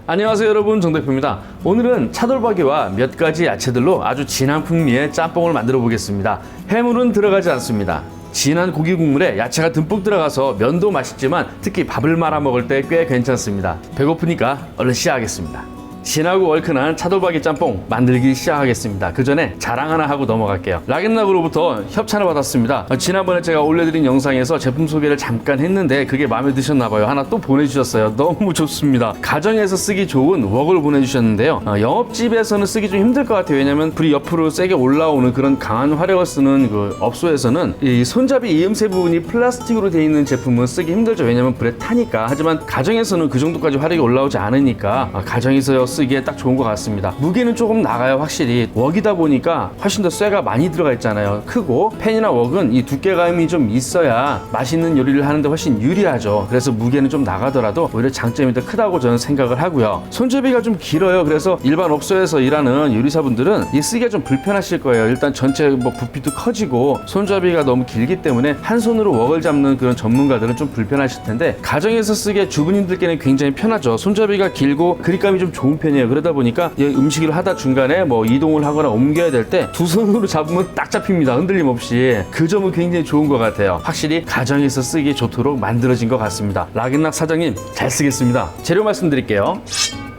안녕하세요 여러분, 정대표입니다. 오늘은 차돌박이와 몇 가지 야채들로 아주 진한 풍미의 짬뽕을 만들어 보겠습니다. 해물은 들어가지 않습니다. 진한 고기 국물에 야채가 듬뿍 들어가서 면도 맛있지만 특히 밥을 말아 먹을 때 꽤 괜찮습니다. 배고프니까 얼른 시작하겠습니다. 진하고 얼큰한 차돌박이 짬뽕 만들기 시작하겠습니다. 그 전에 자랑 하나 하고 넘어갈게요. 락앤락으로부터 협찬을 받았습니다. 지난번에 제가 올려드린 영상에서 제품 소개를 잠깐 했는데 그게 마음에 드셨나봐요. 하나 또 보내주셨어요. 너무 좋습니다. 가정에서 쓰기 좋은 웍을 보내주셨는데요. 영업집에서는 쓰기 좀 힘들 것 같아요. 왜냐면 불이 옆으로 세게 올라오는 그런 강한 화력을 쓰는 그 업소에서는 이 손잡이 이음새 부분이 플라스틱으로 되어 있는 제품은 쓰기 힘들죠. 왜냐면 불에 타니까. 하지만 가정에서는 그 정도까지 화력이 올라오지 않으니까 가정에서 쓰기에 딱 좋은 것 같습니다. 무게는 조금 나가요. 확실히 웍이다 보니까 훨씬 더 쇠가 많이 들어가 있잖아요. 크고 팬이나 웍은 이 두께감이 좀 있어야 맛있는 요리를 하는데 훨씬 유리하죠. 그래서 무게는 좀 나가더라도 오히려 장점이 더 크다고 저는 생각을 하고요. 손잡이가 좀 길어요. 그래서 일반 업소에서 일하는 요리사분들은 이 쓰기가 좀 불편하실 거예요. 일단 전체 부피도 커지고 손잡이가 너무 길기 때문에 한 손으로 웍을 잡는 그런 전문가들은 좀 불편하실 텐데 가정에서 쓰기에 주부님들께는 굉장히 편하죠. 손잡이가 길고 그립감이 좀 좋은 편이에요. 그러다 보니까 음식을 하다 중간에 이동을 하거나 옮겨야 될 때 두 손으로 잡으면 딱 잡힙니다. 흔들림 없이. 그 점은 굉장히 좋은 것 같아요. 확실히 가정에서 쓰기 좋도록 만들어진 것 같습니다. 락앤락 사장님 잘 쓰겠습니다. 재료 말씀드릴게요.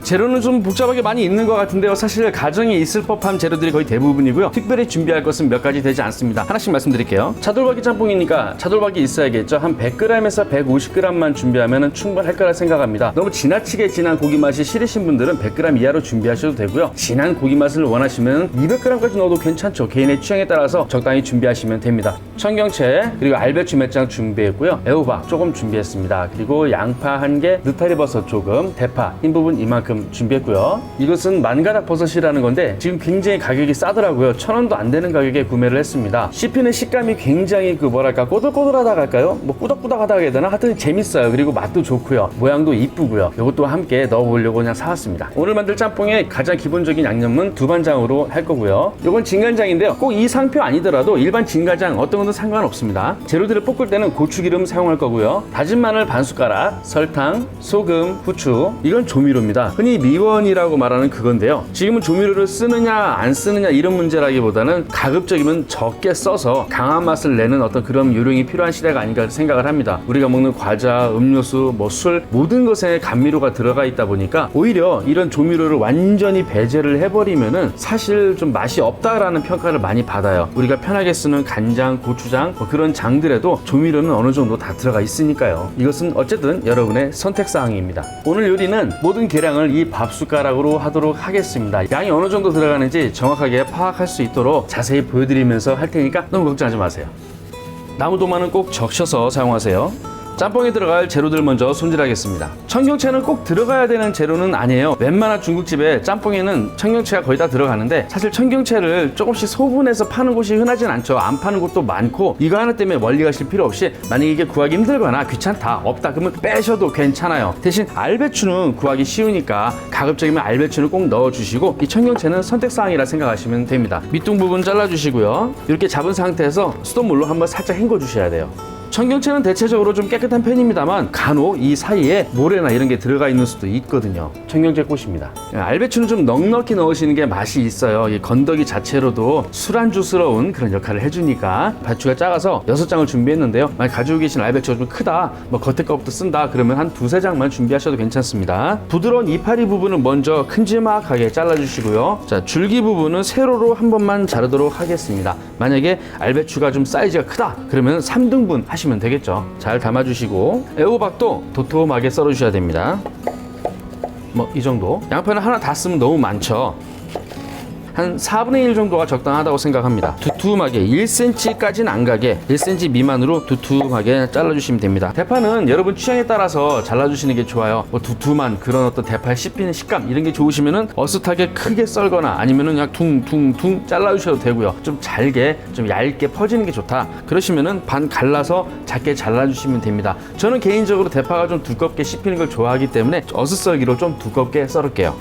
재료는 좀 복잡하게 많이 있는 것 같은데요. 사실 가정에 있을 법한 재료들이 거의 대부분이고요. 특별히 준비할 것은 몇 가지 되지 않습니다. 하나씩 말씀드릴게요. 차돌박이 짬뽕이니까 차돌박이 있어야겠죠. 한 100g에서 150g만 준비하면 충분할 거라 생각합니다. 너무 지나치게 진한 고기 맛이 싫으신 분들은 100g 이하로 준비하셔도 되고요. 진한 고기 맛을 원하시면 200g까지 넣어도 괜찮죠. 개인의 취향에 따라서 적당히 준비하시면 됩니다. 청경채 그리고 알배추 몇 장 준비했고요. 애호박 조금 준비했습니다. 그리고 양파 1개, 느타리버섯 조금, 대파 흰 부분 이만큼 준비했고요. 이것은 만가닥 버섯이라는 건데 지금 굉장히 가격이 싸더라고요. 1,000원도 안 되는 가격에 구매를 했습니다. 씹히는 식감이 굉장히 꼬들꼬들하다 할까요? 꾸덕꾸덕하다 해야 되나? 하여튼 재밌어요. 그리고 맛도 좋고요. 모양도 이쁘고요. 이것도 함께 넣어보려고 그냥 사왔습니다. 오늘 만들 짬뽕의 가장 기본적인 양념은 두반장으로 할 거고요. 이건 진간장인데요. 꼭 이 상표 아니더라도 일반 진간장 어떤 것도 상관없습니다. 재료들을 볶을 때는 고추기름 사용할 거고요. 다진 마늘 반 숟가락, 설탕, 소금, 후추. 이건 조미료입니다. 흔히 미원이라고 말하는 그건데요. 지금은 조미료를 쓰느냐 안 쓰느냐 이런 문제라기보다는 가급적이면 적게 써서 강한 맛을 내는 어떤 그런 요령이 필요한 시대가 아닌가 생각을 합니다. 우리가 먹는 과자, 음료수, 술 모든 것에 감미료가 들어가 있다 보니까 오히려 이런 조미료를 완전히 배제를 해버리면은 사실 좀 맛이 없다라는 평가를 많이 받아요. 우리가 편하게 쓰는 간장, 고추장 그런 장들에도 조미료는 어느 정도 다 들어가 있으니까요. 이것은 어쨌든 여러분의 선택사항입니다. 오늘 요리는 모든 계량을 이 밥숟가락으로 하도록 하겠습니다. 양이 어느 정도 들어가는지 정확하게 파악할 수 있도록 자세히 보여드리면서 할 테니까 너무 걱정하지 마세요. 나무도마는 꼭 적셔서 사용하세요. 짬뽕에 들어갈 재료들 먼저 손질하겠습니다. 청경채는 꼭 들어가야 되는 재료는 아니에요. 웬만한 중국집에 짬뽕에는 청경채가 거의 다 들어가는데 사실 청경채를 조금씩 소분해서 파는 곳이 흔하진 않죠. 안 파는 곳도 많고 이거 하나 때문에 멀리 가실 필요 없이 만약에 이게 구하기 힘들거나 귀찮다 없다 그러면 빼셔도 괜찮아요. 대신 알배추는 구하기 쉬우니까 가급적이면 알배추는 꼭 넣어주시고 이 청경채는 선택사항이라 생각하시면 됩니다. 밑둥 부분 잘라주시고요. 이렇게 잡은 상태에서 수돗물로 한번 살짝 헹궈 주셔야 돼요. 청경채는 대체적으로 좀 깨끗한 편입니다만 간혹 이 사이에 모래나 이런 게 들어가 있는 수도 있거든요. 청경채 꽃입니다. 알배추는 좀 넉넉히 넣으시는 게 맛이 있어요. 이 건더기 자체로도 술안주스러운 그런 역할을 해주니까. 배추가 작아서 6장을 준비했는데요. 만약 가지고 계신 알배추가 좀 크다, 겉에 거부터 쓴다 그러면 한 2-3장만 준비하셔도 괜찮습니다. 부드러운 이파리 부분은 먼저 큼지막하게 잘라주시고요. 자, 줄기 부분은 세로로 한 번만 자르도록 하겠습니다. 만약에 알배추가 좀 사이즈가 크다 그러면 3등분 하시면 되겠죠. 잘 담아주시고 애호박도 도톰하게 썰어주셔야 됩니다. 이 정도. 양파는 하나 다 쓰면 너무 많죠. 한 4분의 1 정도가 적당하다고 생각합니다. 두툼하게 1cm까지는 안 가게 1cm 미만으로 두툼하게 잘라주시면 됩니다. 대파는 여러분 취향에 따라서 잘라주시는 게 좋아요. 두툼한 그런 어떤 대파에 씹히는 식감 이런 게 좋으시면은 어슷하게 크게 썰거나 아니면은 그냥 퉁퉁퉁 잘라주셔도 되고요. 좀 잘게 좀 얇게 퍼지는 게 좋다 그러시면은 반 갈라서 작게 잘라주시면 됩니다. 저는 개인적으로 대파가 좀 두껍게 씹히는 걸 좋아하기 때문에 어슷썰기로 좀 두껍게 썰을게요.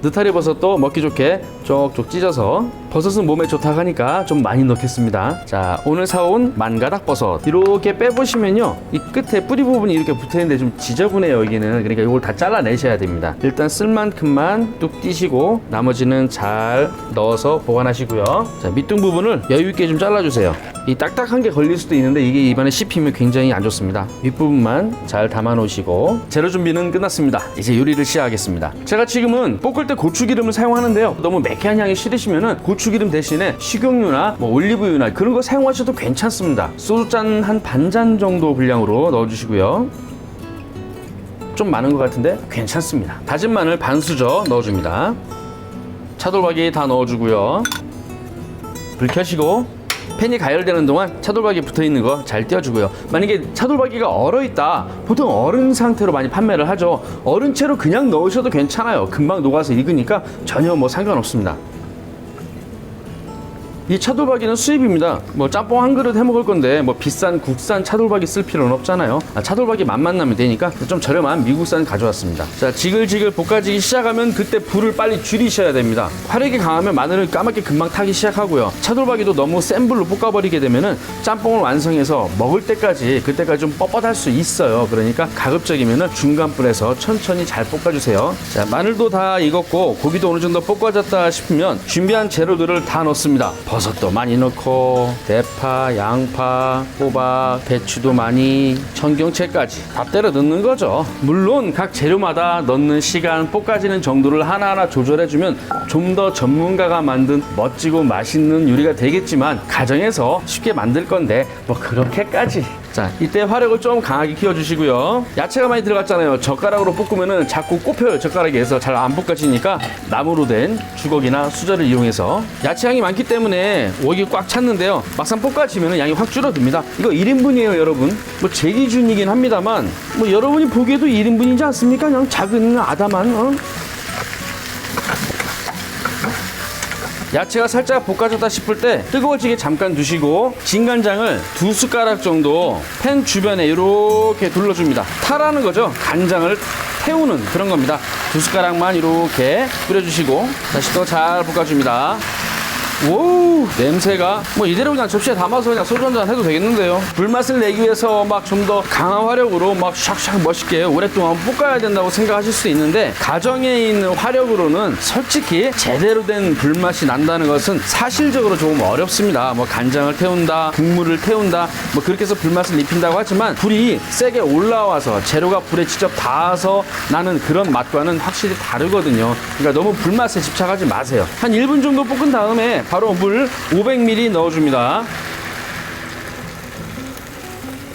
느타리 버섯도 먹기 좋게 쪽쪽 찢어서, 버섯은 몸에 좋다고 하니까 좀 많이 넣겠습니다. 자, 오늘 사온 만가닥 버섯 이렇게 빼보시면요, 이 끝에 뿌리 부분이 이렇게 붙어있는데 좀 지저분해요 여기는. 그러니까 이걸 다 잘라내셔야 됩니다. 일단 쓸 만큼만 뚝 띄시고 나머지는 잘 넣어서 보관하시고요. 자, 밑둥 부분을 여유있게 좀 잘라주세요. 이 딱딱한 게 걸릴 수도 있는데 이게 입안에 씹히면 굉장히 안 좋습니다. 윗부분만 잘 담아 놓으시고, 재료 준비는 끝났습니다. 이제 요리를 시작하겠습니다. 제가 지금은 볶을 때 고추기름을 사용하는데요, 너무 매캐한 향이 싫으시면은 고추기름 대신에 식용유나 뭐 올리브유나 그런 거 사용하셔도 괜찮습니다. 소주잔 한 반잔 정도 분량으로 넣어주시고요. 좀 많은 것 같은데 괜찮습니다. 다진 마늘 반 수저 넣어줍니다. 차돌박이 다 넣어주고요. 불 켜시고 팬이 가열되는 동안 차돌박이 붙어있는 거 잘 떼어주고요. 만약에 차돌박이가 얼어있다, 보통 얼은 상태로 많이 판매를 하죠. 얼은 채로 그냥 넣으셔도 괜찮아요. 금방 녹아서 익으니까 전혀 뭐 상관없습니다. 이 차돌박이는 수입입니다. 뭐 짬뽕 한 그릇 해 먹을 건데 뭐 비싼 국산 차돌박이 쓸 필요는 없잖아요. 차돌박이 맛만 나면 되니까 좀 저렴한 미국산 가져왔습니다. 자, 지글지글 볶아지기 시작하면 그때 불을 빨리 줄이셔야 됩니다. 화력이 강하면 마늘은 까맣게 금방 타기 시작하고요. 차돌박이도 너무 센 불로 볶아버리게 되면은 짬뽕을 완성해서 먹을 때까지, 그때까지 좀 뻣뻣할 수 있어요. 그러니까 가급적이면은 중간 불에서 천천히 잘 볶아주세요. 자, 마늘도 다 익었고 고기도 어느 정도 볶아졌다 싶으면 준비한 재료들을 다 넣습니다. 버섯도 많이 넣고 대파, 양파, 호박, 배추도 많이, 청경채까지 다 때려 넣는 거죠. 물론 각 재료마다 넣는 시간, 볶아지는 정도를 하나하나 조절해주면 좀 더 전문가가 만든 멋지고 맛있는 요리가 되겠지만 가정에서 쉽게 만들 건데 뭐 그렇게까지. 자, 이때 화력을 좀 강하게 키워주시고요. 야채가 많이 들어갔잖아요. 젓가락으로 볶으면은 자꾸 꼽혀요. 젓가락에서 잘 안 볶아지니까 나무로 된 주걱이나 수저를 이용해서. 야채 양이 많기 때문에 오기 꽉 찼는데요, 막상 볶아지면은 양이 확 줄어듭니다. 이거 1인분이에요 여러분. 뭐 제 기준이긴 합니다만 뭐 여러분이 보기에도 1인분이지 않습니까? 그냥 작은 아담한 야채가 살짝 볶아졌다 싶을 때 뜨거워지게 잠깐 두시고 진간장을 2숟가락 정도 팬 주변에 이렇게 둘러줍니다. 타라는 거죠. 간장을 태우는 그런 겁니다. 2숟가락만 이렇게 뿌려주시고 다시 또 잘 볶아줍니다. 오, 냄새가 뭐 이대로 그냥 접시에 담아서 그냥 소주 한잔 해도 되겠는데요. 불맛을 내기 위해서 막 좀 더 강한 화력으로 막 샥샥 멋있게 오랫동안 볶아야 된다고 생각하실 수도 있는데, 가정에 있는 화력으로는 솔직히 제대로 된 불맛이 난다는 것은 사실적으로 조금 어렵습니다. 뭐 간장을 태운다, 국물을 태운다, 뭐 그렇게 해서 불맛을 입힌다고 하지만 불이 세게 올라와서 재료가 불에 직접 닿아서 나는 그런 맛과는 확실히 다르거든요. 그러니까 너무 불맛에 집착하지 마세요. 한 1분 정도 볶은 다음에 바로 물 500ml 넣어줍니다.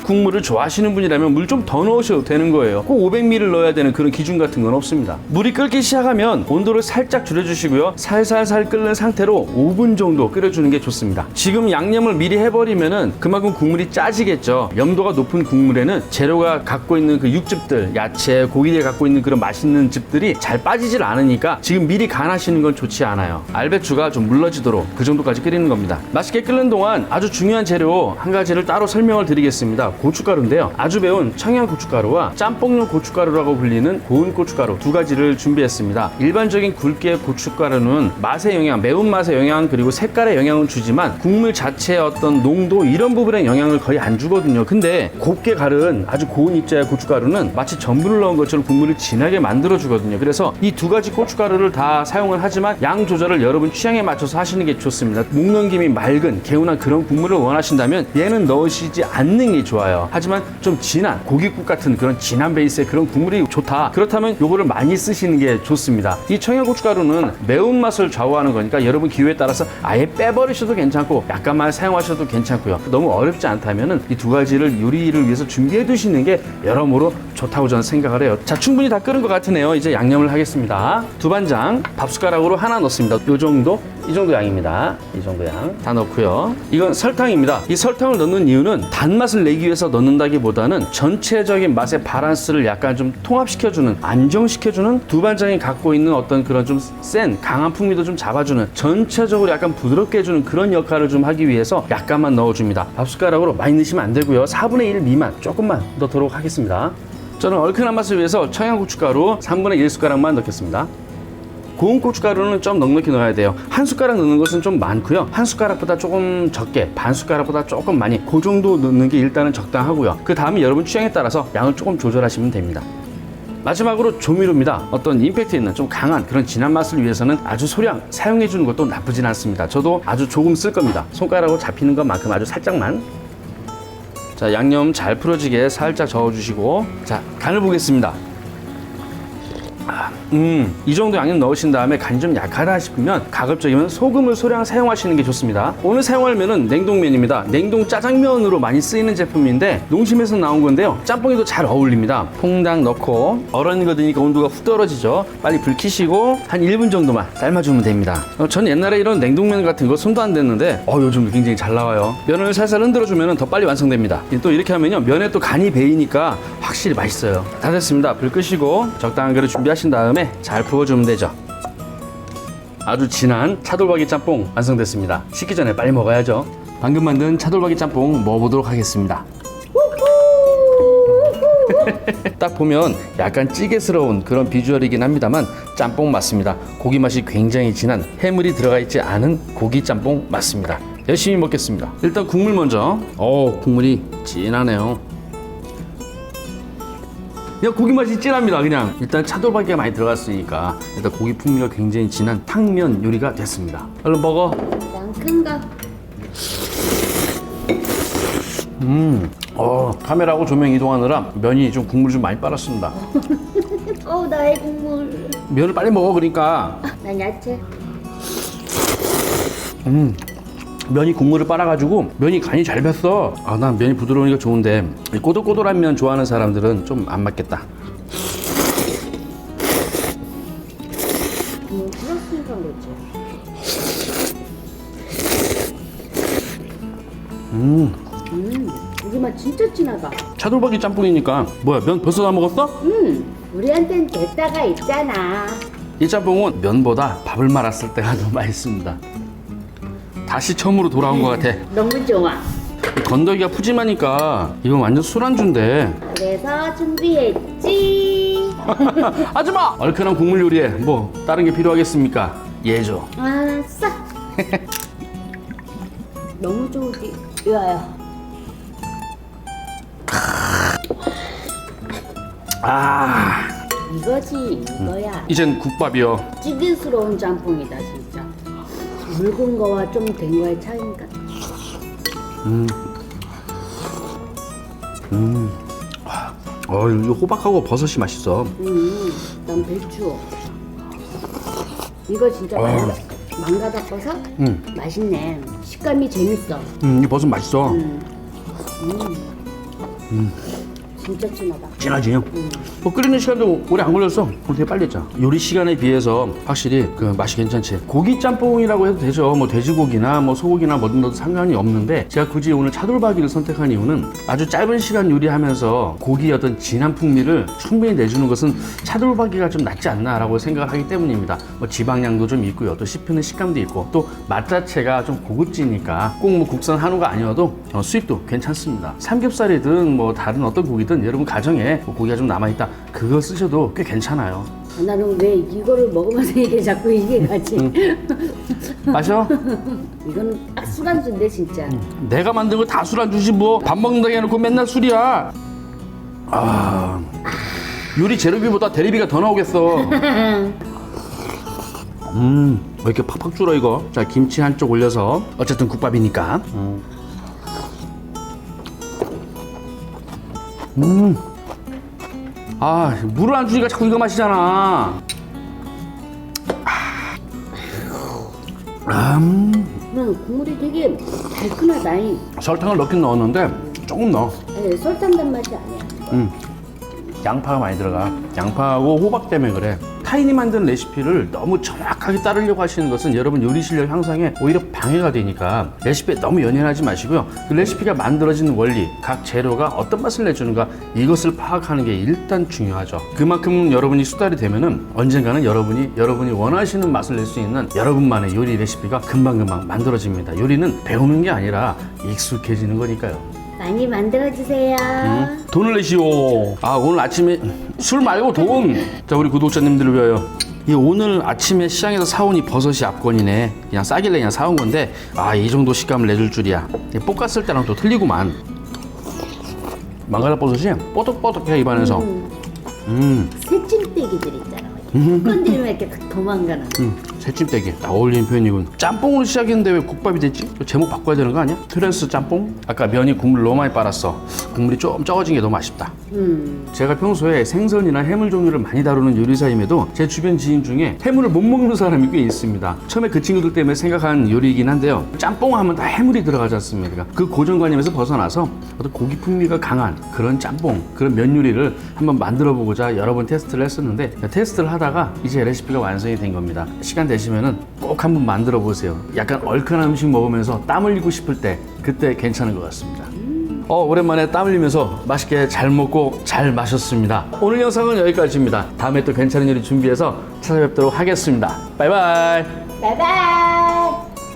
국물을 좋아하시는 분이라면 물 좀 더 넣으셔도 되는 거예요. 꼭 500ml를 넣어야 되는 그런 기준 같은 건 없습니다. 물이 끓기 시작하면 온도를 살짝 줄여주시고요. 살살살 끓는 상태로 5분 정도 끓여주는 게 좋습니다. 지금 양념을 미리 해버리면은 그만큼 국물이 짜지겠죠. 염도가 높은 국물에는 재료가 갖고 있는 그 육즙들, 야채, 고기들이 갖고 있는 그런 맛있는 즙들이 잘 빠지질 않으니까 지금 미리 간하시는 건 좋지 않아요. 알배추가 좀 물러지도록 그 정도까지 끓이는 겁니다. 맛있게 끓는 동안 아주 중요한 재료 한 가지를 따로 설명을 드리겠습니다. 고춧가루인데요, 아주 매운 청양고춧가루와 짬뽕용 고춧가루라고 불리는 고운 고춧가루 두 가지를 준비했습니다. 일반적인 굵기의 고춧가루는 맛의 영향, 매운맛의 영향, 그리고 색깔의 영향을 주지만 국물 자체의 어떤 농도 이런 부분에 영향을 거의 안 주거든요. 근데 곱게 갈은 아주 고운 입자의 고춧가루는 마치 전분을 넣은 것처럼 국물을 진하게 만들어 주거든요. 그래서 이 두 가지 고춧가루를 다 사용을 하지만 양 조절을 여러분 취향에 맞춰서 하시는 게 좋습니다. 목 넘김이 맑은 개운한 그런 국물을 원하신다면 얘는 넣으시지 않는 게 좋아요. 하지만 좀 진한 고깃국 같은 그런 진한 베이스의 그런 국물이 좋다, 그렇다면 요거를 많이 쓰시는 게 좋습니다. 이 청양고춧가루는 매운맛을 좌우하는 거니까 여러분 기호에 따라서 아예 빼버리셔도 괜찮고 약간만 사용하셔도 괜찮고요. 너무 어렵지 않다면 이 두 가지를 요리를 위해서 준비해 두시는 게 여러모로 좋다고 저는 생각을 해요. 자, 충분히 다 끓은 것 같으네요. 이제 양념을 하겠습니다. 두반장 밥숟가락으로 하나 넣습니다. 요 정도, 이 정도 양입니다. 이 정도 양 다 넣고요. 이건 설탕입니다. 이 설탕을 넣는 이유는 단맛을 내기 위해서 넣는다기보다는 전체적인 맛의 밸런스를 약간 좀 통합시켜주는, 안정시켜주는, 두반장이 갖고 있는 어떤 그런 좀 센 강한 풍미도 좀 잡아주는, 전체적으로 약간 부드럽게 해주는 그런 역할을 좀 하기 위해서 약간만 넣어줍니다. 밥숟가락으로 많이 넣으시면 안 되고요. 4분의 1 미만 조금만 넣도록 하겠습니다. 저는 얼큰한 맛을 위해서 청양고춧가루 3분의 1숟가락만 넣겠습니다. 고운 고춧가루는 좀 넉넉히 넣어야 돼요. 한 숟가락 넣는 것은 좀 많고요. 한 숟가락보다 조금 적게, 반 숟가락보다 조금 많이, 그 정도 넣는 게 일단은 적당하고요. 그 다음에 여러분 취향에 따라서 양을 조금 조절하시면 됩니다. 마지막으로 조미료입니다. 어떤 임팩트 있는 좀 강한 그런 진한 맛을 위해서는 아주 소량 사용해 주는 것도 나쁘진 않습니다. 저도 아주 조금 쓸 겁니다. 손가락으로 잡히는 것만큼 아주 살짝만. 자, 양념 잘 풀어지게 살짝 저어주시고, 자, 간을 보겠습니다. 이 정도 양념 넣으신 다음에 간이 좀 약하다 싶으면 가급적이면 소금을 소량 사용하시는 게 좋습니다. 오늘 사용할 면은 냉동면입니다. 냉동 짜장면으로 많이 쓰이는 제품인데 농심에서 나온 건데요. 짬뽕에도 잘 어울립니다. 퐁당 넣고 얼어있거든요. 온도가 훅 떨어지죠. 빨리 불 켜시고 한 1분 정도만 삶아주면 됩니다. 전 옛날에 이런 냉동면 같은 거 손도 안 댔는데 요즘 굉장히 잘 나와요. 면을 살살 흔들어주면 더 빨리 완성됩니다. 또 이렇게 하면요, 면에 또 간이 배이니까 확실히 맛있어요. 다 됐습니다. 불 끄시고 적당한 그릇 준비하신 다음에 잘 부어주면 되죠. 아주 진한 차돌박이 짬뽕 완성됐습니다. 식기 전에 빨리 먹어야죠. 방금 만든 차돌박이 짬뽕 먹어보도록 하겠습니다. 딱 보면 약간 찌개스러운 그런 비주얼이긴 합니다만 짬뽕 맞습니다. 고기 맛이 굉장히 진한, 해물이 들어가 있지 않은 고기 짬뽕 맞습니다. 열심히 먹겠습니다. 일단 국물 먼저. 국물이 진하네요. 그냥 고기 맛이 진합니다. 그냥 일단 차돌박이가 많이 들어갔으니까 일단 고기 풍미가 굉장히 진한 탕면 요리가 됐습니다. 얼른 먹어. 양 큰가? 카메라하고 조명 이동하느라 면이 좀 국물 좀 많이 빨았습니다. 나의 국물. 면을 빨리 먹어. 그러니까 난 야채. 면이 국물을 빨아가지고 면이 간이 잘 뱄어. 난 면이 부드러우니까 좋은데 이 꼬들꼬들한 면 좋아하는 사람들은 좀 안 맞겠다. 풀었으니까 그렇지. 고기 맛 진짜 진하다. 차돌박이 짬뽕이니까. 뭐야, 면 벌써 다 먹었어? 우리한텐 됐다가 있잖아. 이 짬뽕은 면보다 밥을 말았을 때가 더 맛있습니다. 다시 처음으로 돌아온 것 같아. 너무 좋아. 건더기가 푸짐하니까 이건 완전 술안주인데. 그래서 준비했지. 하지마! 얼큰한 국물 요리에 뭐 다른 게 필요하겠습니까? 예죠. 아싸. 너무 좋지. 야야. 이거지, 이거야. 이젠 국밥이요. 찌개스러운 짬뽕이다 진짜. 묽은 거와 좀 된 거의 차이니까. 이 호박하고 버섯이 맛있어. 난 배추. 이거 진짜 망가다 버섯? 맛있네. 식감이 재밌어. 이 버섯 맛있어. 진짜 진하다. 진하지? 끓이는 시간도 오래 안 걸렸어. 오늘 되게 빨리 했잖아. 요리 시간에 비해서 확실히 그 맛이 괜찮지. 고기 짬뽕이라고 해도 되죠. 뭐 돼지고기나 뭐 소고기나 뭐든 넣어도 상관이 없는데 제가 굳이 오늘 차돌박이를 선택한 이유는 아주 짧은 시간 요리하면서 고기의 어떤 진한 풍미를 충분히 내주는 것은 차돌박이가 좀 낫지 않나라고 생각을 하기 때문입니다. 뭐 지방량도 좀 있고요. 또 씹히는 식감도 있고 또 맛 자체가 좀 고급지니까 꼭 뭐 국산 한우가 아니어도 수입도 괜찮습니다. 삼겹살이든 뭐 다른 어떤 고기든 여러분 가정에 고기가 좀 남아있다, 그거 쓰셔도 꽤 괜찮아요. 나는 왜 이거를 먹으면서 이게 자꾸 이게 가지? 마셔? 이건 딱 술안주인데 진짜. 내가 만든 거 다 술안주지 뭐. 밥 먹는다고 해놓고 맨날 술이야. 요리 재료비보다 대리비가 더 나오겠어. 왜 이렇게 팍팍 줄어 이거. 자, 김치 한쪽 올려서 어쨌든 국밥이니까. 물을 안 주니까 자꾸 이거 마시잖아. 국물이 되게 달큰하다. 설탕을 넣긴 넣었는데 조금 넣어. 네, 설탕 단맛이 아니야. 양파가 많이 들어가. 양파하고 호박 때문에 그래. 타인이 만든 레시피를 너무 정확하게 따르려고 하시는 것은 여러분 요리 실력 향상에 오히려 방해가 되니까 레시피에 너무 연연하지 마시고요. 그 레시피가 만들어지는 원리, 각 재료가 어떤 맛을 내주는가, 이것을 파악하는 게 일단 중요하죠. 그만큼 여러분이 수달이 되면은 언젠가는 여러분이 원하시는 맛을 낼 수 있는 여러분만의 요리 레시피가 금방금방 만들어집니다. 요리는 배우는 게 아니라 익숙해지는 거니까요. 많이 만들어주세요. 돈을 내시오. 오늘 아침에 술 말고 돈. 자, 우리 구독자님들을 위하여 이 오늘 아침에 시장에서 사온 이 버섯이 압권이네. 그냥 싸길래 그냥 사온 건데 이 정도 식감을 내줄 줄이야. 볶았을 때랑 또 틀리구만. 망가라 버섯이 뽀득뽀득해 입안에서. 새찜떼기들 있잖아. 건드리면 이렇게 딱 도망가는. 새찜떼기 딱 어울리는 표현이군. 짬뽕으로 시작했는데 왜 국밥이 됐지? 제목 바꿔야 되는 거 아니야? 트랜스 짬뽕? 아까 면이 국물 너무 많이 빨았어. 국물이 좀 적어진 게 너무 아쉽다. 제가 평소에 생선이나 해물 종류를 많이 다루는 요리사임에도 제 주변 지인 중에 해물을 못 먹는 사람이 꽤 있습니다. 처음에 그 친구들 때문에 생각한 요리이긴 한데요. 짬뽕 하면 다 해물이 들어가지 않습니까? 그 고정관념에서 벗어나서 어떤 고기 풍미가 강한 그런 짬뽕, 그런 면 요리를 한번 만들어 보고자 여러 번 테스트를 했었는데 테스트를 하다가 이제 레시피가 완성이 된 겁니다. 시간 되시면은 꼭 한번 만들어 보세요. 약간 얼큰한 음식 먹으면서 땀 흘리고 싶을 때 그때 괜찮은 것 같습니다. 오랜만에 땀 흘리면서 맛있게 잘 먹고 잘 마셨습니다. 오늘 영상은 여기까지입니다. 다음에 또 괜찮은 요리 준비해서 찾아뵙도록 하겠습니다. 바이바이. 바이바이.